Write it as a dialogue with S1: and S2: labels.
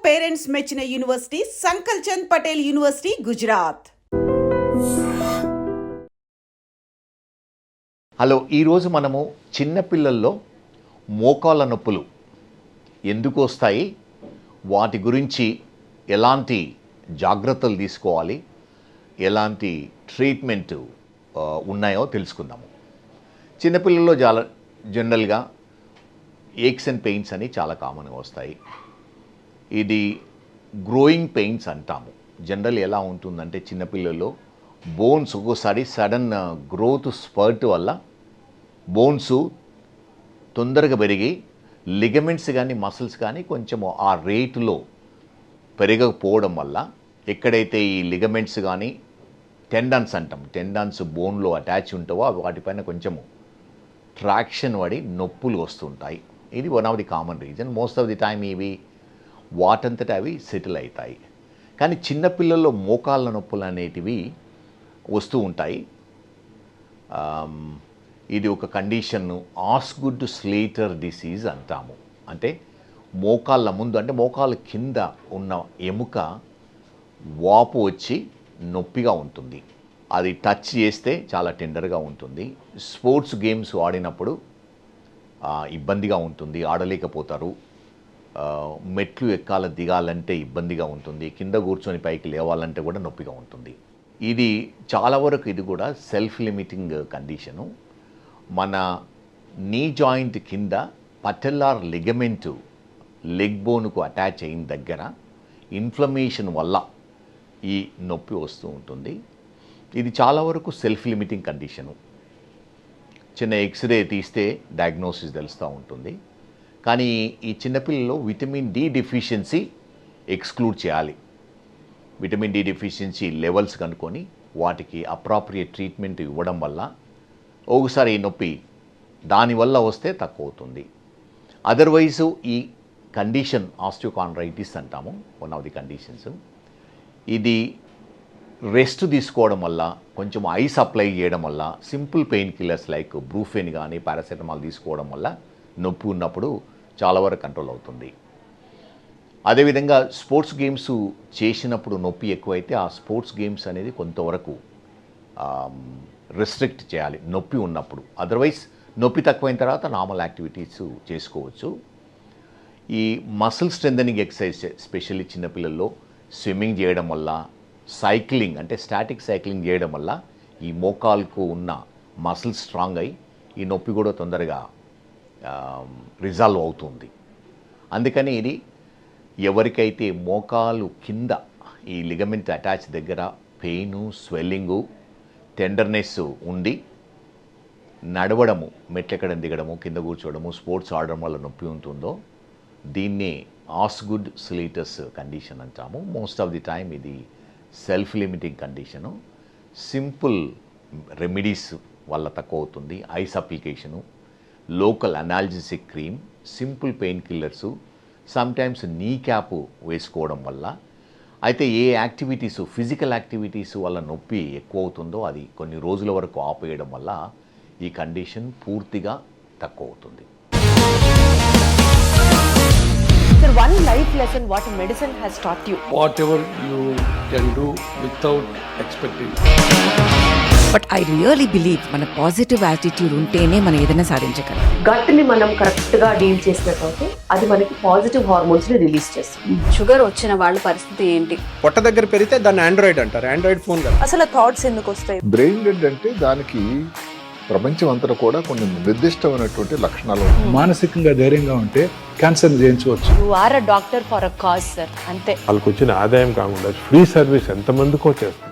S1: Parents మెచ్చిన university Sankalchand Patel university Gujarat.
S2: Hello, ఈరోజు మనము చిన్నపిల్లల్లో మోకాళ్ళ నొప్పులు ఎందుకు వస్తాయి, వాటి గురించి ఎలాంటి జాగ్రత్తలు తీసుకోవాలి, ఎలాంటి ట్రీట్మెంట్ ఉన్నాయో తెలుసుకుందాము. చిన్నపిల్లల్లో చాలా జనరల్గా ఏక్స్ అండ్ పెయిన్స్ అని చాలా కామన్గా వస్తాయి. ఇది గ్రోయింగ్ పెయిన్స్ అంటాము. జనరల్ ఎలా ఉంటుందంటే చిన్నపిల్లల్లో బోన్స్ ఒక్కోసారి సడన్ గ్రోత్ స్పర్ట్ వల్ల బోన్స్ తొందరగా పెరిగి లిగమెంట్స్ కానీ మసిల్స్ కానీ కొంచెం ఆ రేటులో పెరగకపోవడం వల్ల ఎక్కడైతే ఈ లిగమెంట్స్ కానీ టెండన్స్ అంటాం, టెండన్స్ బోన్లో అటాచ్ ఉంటావో వాటిపైన కొంచెము ట్రాక్షన్ పడి నొప్పులు వస్తుంటాయి. ఇది one of the common reason. Most of the time ఇవి వాటంతట అవి సెటిల్ అవుతాయి. కానీ చిన్నపిల్లల్లో మోకాళ్ళ నొప్పులు అనేటివి వస్తూ ఉంటాయి. ఇది ఒక కండిషన్ను ఆస్గుడ్ స్లేటర్ డిసీజ్ అంటాము. అంటే మోకాళ్ళ ముందు అంటే మోకాళ్ళ కింద ఉన్న ఎముక వాపు వచ్చి నొప్పిగా ఉంటుంది. అది టచ్ చేస్తే చాలా టెండర్గా ఉంటుంది. స్పోర్ట్స్ గేమ్స్ ఆడినప్పుడు ఇబ్బందిగా ఉంటుంది, ఆడలేకపోతారు. మెట్లు ఎక్కాల దిగాలంటే ఇబ్బందిగా ఉంటుంది, కింద కూర్చొని పైకి లేవాలంటే కూడా నొప్పిగా ఉంటుంది. ఇది చాలా వరకు ఇది కూడా సెల్ఫ్ లిమిటింగ్ కండిషను. మన నీ జాయింట్ కింద పటెల్లార్ లిగమెంటు లెగ్ బోన్కు అటాచ్ అయిన దగ్గర ఇన్ఫ్లమేషన్ వల్ల ఈ నొప్పి వస్తూ ఉంటుంది. ఇది చాలా వరకు సెల్ఫ్ లిమిటింగ్ కండిషను. చిన్న ఎక్స్రే తీస్తే డయాగ్నోసిస్ తెలుస్తూ ఉంటుంది. కానీ ఈ చిన్నపిల్లల్లో విటమిన్ డి డెఫిషియన్సీ ఎక్స్క్లూడ్ చేయాలి. విటమిన్ డి డెఫిషియన్సీ లెవెల్స్ కనుక్కొని వాటికి అప్రాప్రియేట్ ట్రీట్మెంట్ ఇవ్వడం వల్ల ఒకసారి ఈ నొప్పి దానివల్ల వస్తే తక్కువ అవుతుంది. అదర్వైజ్ ఈ కండిషన్ ఆస్టియోకాండ్రైటిస్ అంటాము, వన్ ఆఫ్ ది కండిషన్స్. ఇది రెస్ట్ తీసుకోవడం వల్ల, కొంచెం ఐస్ అప్లై చేయడం వల్ల, simple pain killers like Brufen కానీ పారాసెటమాల్ తీసుకోవడం వల్ల నొప్పి ఉన్నప్పుడు చాలా వరకు కంట్రోల్ అవుతుంది. అదేవిధంగా స్పోర్ట్స్ గేమ్స్ చేసినప్పుడు నొప్పి ఎక్కువైతే ఆ స్పోర్ట్స్ గేమ్స్ అనేది కొంతవరకు రెస్ట్రిక్ట్ చేయాలి నొప్పి ఉన్నప్పుడు. అదర్వైజ్ నొప్పి తక్కువైన తర్వాత నార్మల్ యాక్టివిటీస్ చేసుకోవచ్చు. ఈ మసిల్ స్ట్రెంథనింగ్ ఎక్సర్సైజ్ ఎస్పెషల్లీ చిన్నపిల్లల్లో స్విమ్మింగ్ చేయడం వల్ల, సైక్లింగ్ అంటే స్టాటిక్ సైక్లింగ్ చేయడం వల్ల ఈ మోకాలుకు ఉన్న మసిల్స్ స్ట్రాంగ్ అయ్యి ఈ నొప్పి కూడా తొందరగా రిజాల్వ్ అవుతుంది. అందుకని ఇది ఎవరికైతే మోకాలు కింద ఈ లిగమెంట్ అటాచ్ దగ్గర పెయిను, స్వెల్లింగు, టెండర్నెస్ ఉండి నడవడము, మెట్లెక్కడం దిగడము, కింద కూర్చోవడము, స్పోర్ట్స్ ఆడడం వల్ల నొప్పి ఉంటుందో దీన్ని ఆస్గుడ్ స్లీటస్ కండిషన్ అంటాము. మోస్ట్ ఆఫ్ ది టైమ్ ఇది self limiting condition. Simple remedies వల్ల తక్కువ అవుతుంది. Ice application, local analgesic cream, simple pain killers, sometimes నీ క్యాప్ వేసుకోవడం వల్ల. అయితే ఏ యాక్టివిటీసు, ఫిజికల్ యాక్టివిటీస్ వల్ల నొప్పి ఎక్కువ అవుతుందో అది కొన్ని రోజుల వరకు ఆపేయడం వల్ల ఈ కండిషన్ పూర్తిగా తక్కువ అవుతుంది.
S3: Sir, one life lesson what medicine has taught you.
S4: Whatever you can do without expecting.
S5: But I really believe మన పాజిటివ్ యాటిట్యూడ్ ఉంటేనే మనం ఏదైనా సాధించగలం.
S3: గట్ ని మనం కరెక్ట్ గా డీల్ చేసినట్లయితే అది మనకి పాజిటివ్ హార్మోన్స్ ని రిలీజ్ చేస్తుంది.
S6: షుగర్ వచ్చిన వాళ్ళ పరిస్థితి ఏంటి?
S7: పొట్ట దగ్గర పెరిగితే దాన్ని ఆండ్రాయిడ్ అంటారు, ఆండ్రాయిడ్ ఫోన్ కదా.
S3: అసలు థాట్స్ ఎందుకు వస్తాయి?
S8: బ్రెయిన్ డెడ్ అంటే దానికి ప్రపంచం అంతా కూడా కొన్ని నిర్దిష్టమైనటువంటి లక్షణాలు ఉన్నాయి.
S9: మానసికంగా ధైర్యంగా ఉంటే క్యాన్సర్ జయించవచ్చు.
S3: You are a doctor for a cause sir, అంతే.
S10: వాళ్ళకి వచ్చిన ఆదాయం కాకుండా ఫ్రీ సర్వీస్ ఎంతమందికో చేస్తుంది.